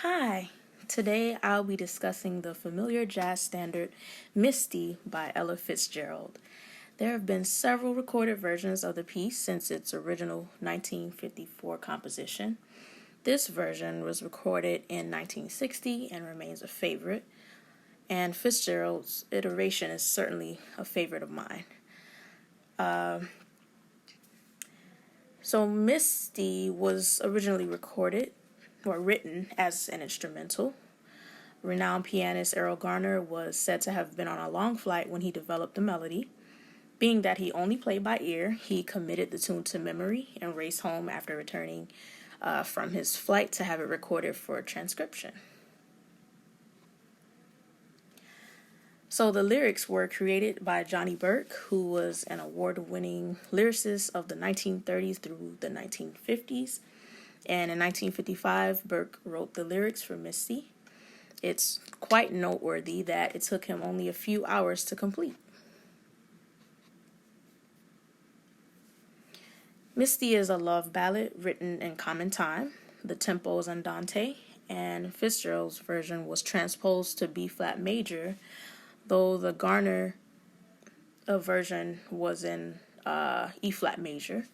Hi, today I'll be discussing the familiar jazz standard Misty by Ella Fitzgerald. There have been several recorded versions of the piece since its original 1954 composition. This version was recorded in 1960 and remains a favorite, and Fitzgerald's iteration is certainly a favorite of mine. So Misty was originally recorded or written as an instrumental. Renowned pianist Errol Garner was said to have been on a long flight when he developed the melody. Being that he only played by ear, he committed the tune to memory and raced home after returning from his flight to have it recorded for transcription. So the lyrics were created by Johnny Burke, who was an award-winning lyricist of the 1930s through the 1950s. And in 1955, Burke wrote the lyrics for Misty. It's quite noteworthy that it took him only a few hours to complete. Misty is a love ballad written in common time. The tempo is andante, and Fitzgerald's version was transposed to B-flat major, though the Garner version was in E-flat major,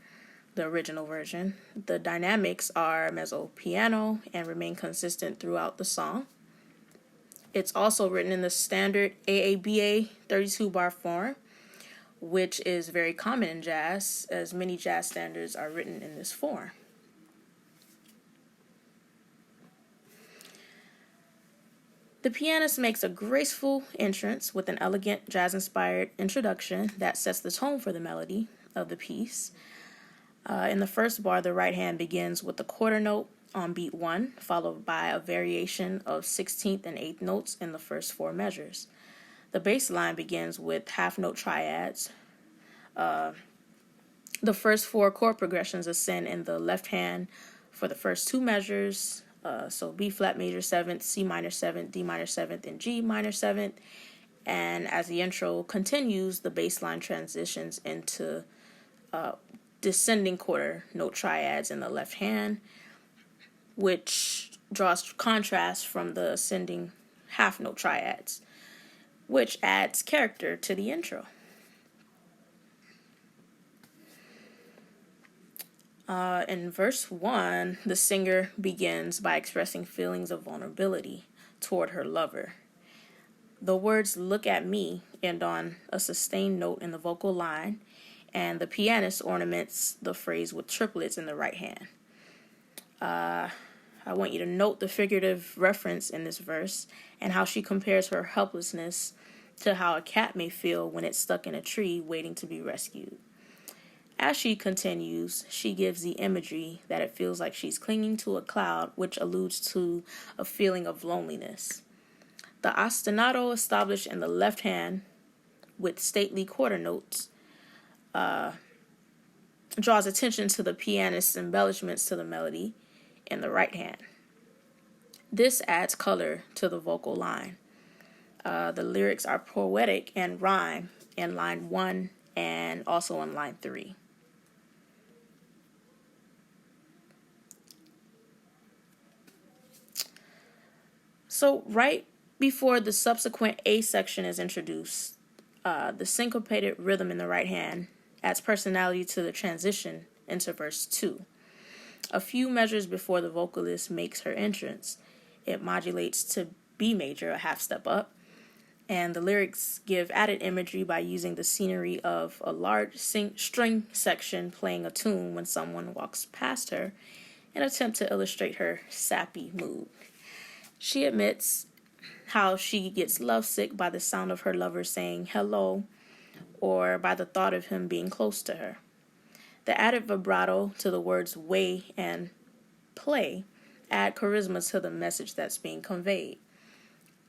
the original version. The dynamics are mezzo piano and remain consistent throughout the song. It's also written in the standard AABA 32-bar form, which is very common in jazz, as many jazz standards are written in this form. The pianist makes a graceful entrance with an elegant jazz-inspired introduction that sets the tone for the melody of the piece. In the first bar, the right hand begins with the quarter note on beat 1, followed by a variation of 16th and 8th notes in the first 4 measures. The bass line begins with half-note triads. The first 4 chord progressions ascend in the left hand for the first 2 measures, so B flat major 7th, C minor 7th, D minor 7th, and G minor 7th. And as the intro continues, the bass line transitions into descending quarter note triads in the left hand, which draws contrast from the ascending half note triads, which adds character to the intro. In verse 1, the singer begins by expressing feelings of vulnerability toward her lover. The words "look at me" end on a sustained note in the vocal line, and the pianist ornaments the phrase with triplets in the right hand. I want you to note the figurative reference in this verse and how she compares her helplessness to how a cat may feel when it's stuck in a tree waiting to be rescued. As she continues, she gives the imagery that it feels like she's clinging to a cloud, which alludes to a feeling of loneliness. The ostinato established in the left hand with stately quarter notes draws attention to the pianist's embellishments to the melody in the right hand. This adds color to the vocal line. The lyrics are poetic and rhyme in line 1 and also in line 3. So right before the subsequent A section is introduced, the syncopated rhythm in the right hand adds personality to the transition into verse 2. A few measures before the vocalist makes her entrance, it modulates to B major, a half step up, and the lyrics give added imagery by using the scenery of a large string section playing a tune when someone walks past her, in an attempt to illustrate her sappy mood. She admits how she gets lovesick by the sound of her lover saying hello, or by the thought of him being close to her. The added vibrato to the words way and play add charisma to the message that's being conveyed.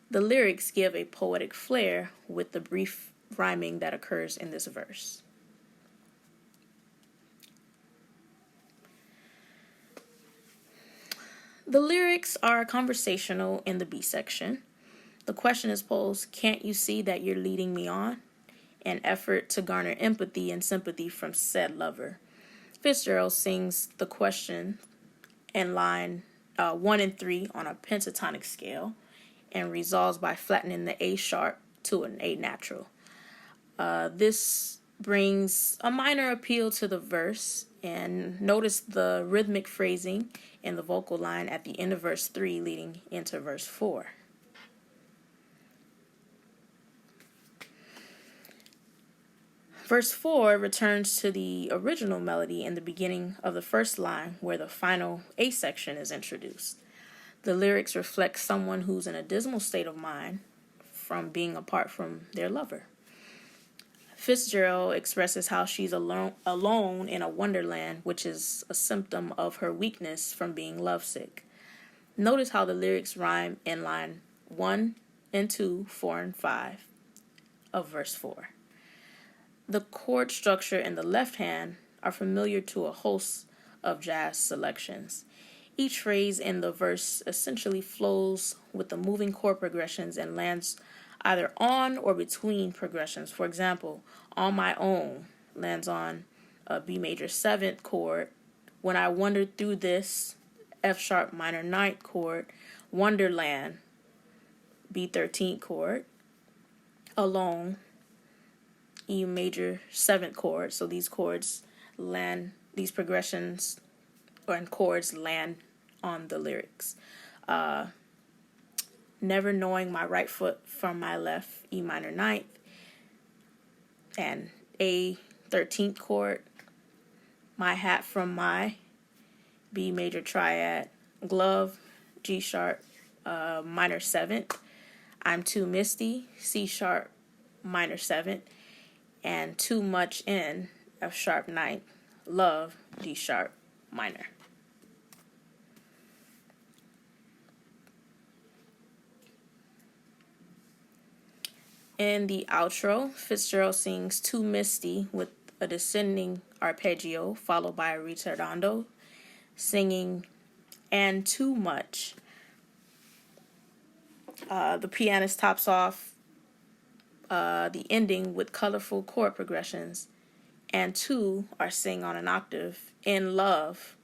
The lyrics give a poetic flair with the brief rhyming that occurs in this verse. The lyrics are conversational in the B section. The question is posed, "Can't you see that you're leading me on?" An effort to garner empathy and sympathy from said lover. Fitzgerald sings the question in line 1 and 3 on a pentatonic scale, and resolves by flattening the A sharp to an A natural. This brings a minor appeal to the verse, and notice the rhythmic phrasing in the vocal line at the end of verse 3 leading into verse 4. Verse 4 returns to the original melody in the beginning of the first line where the final A section is introduced. The lyrics reflect someone who's in a dismal state of mind from being apart from their lover. Fitzgerald expresses how she's alone in a wonderland, which is a symptom of her weakness from being lovesick. Notice how the lyrics rhyme in line 1 and 2, 4, and 5 of verse 4. The chord structure in the left hand are familiar to a host of jazz selections. Each phrase in the verse essentially flows with the moving chord progressions and lands either on or between progressions. For example, On My Own lands on a B major 7th chord. When I Wandered Through This, F sharp minor 9th chord. Wonderland, B 13th chord. Alone, E major 7th chord. So these progressions and chords land on the lyrics. Never Knowing My Right Foot from My Left, E minor 9th, and A 13th chord. My Hat from My, B major triad. Glove, G sharp minor 7th. I'm Too Misty, C sharp minor 7th, and Too Much in F sharp 9th. Love, D sharp minor. In the outro, Fitzgerald sings Too Misty with a descending arpeggio followed by a ritardando, singing And Too Much. The pianist tops off the ending with colorful chord progressions, and two are sing on an octave. In Love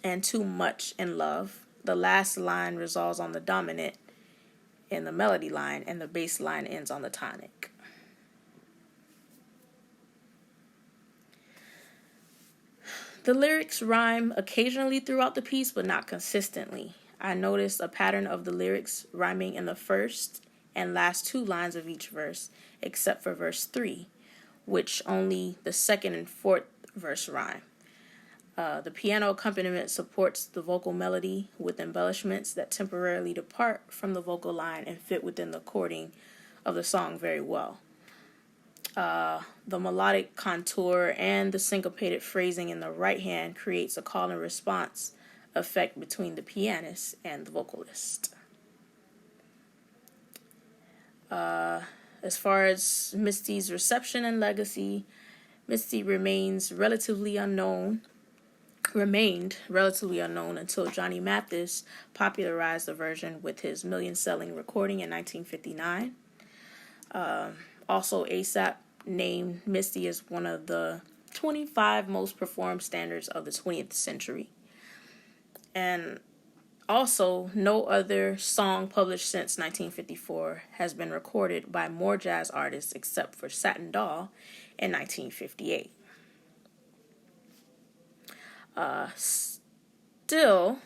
and Too Much in Love. The last line resolves on the dominant in the melody line, and the bass line ends on the tonic. The lyrics rhyme occasionally throughout the piece, but not consistently. I noticed a pattern of the lyrics rhyming in the first and last 2 lines of each verse, except for verse 3, which only the second and fourth verse rhyme. The piano accompaniment supports the vocal melody with embellishments that temporarily depart from the vocal line and fit within the chording of the song very well. The melodic contour and the syncopated phrasing in the right hand creates a call and response effect between the pianist and the vocalist. As far as Misty's reception and legacy, Misty remained relatively unknown until Johnny Mathis popularized the version with his million-selling recording in 1959. Also, ASAP named Misty as one of the 25 most performed standards of the 20th century. And also, no other song published since 1954 has been recorded by more jazz artists except for Satin Doll in 1958. Still,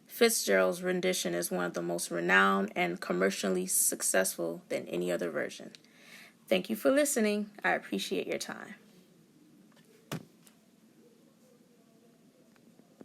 Fitzgerald's rendition is one of the most renowned and commercially successful than any other version. Thank you for listening. I appreciate your time.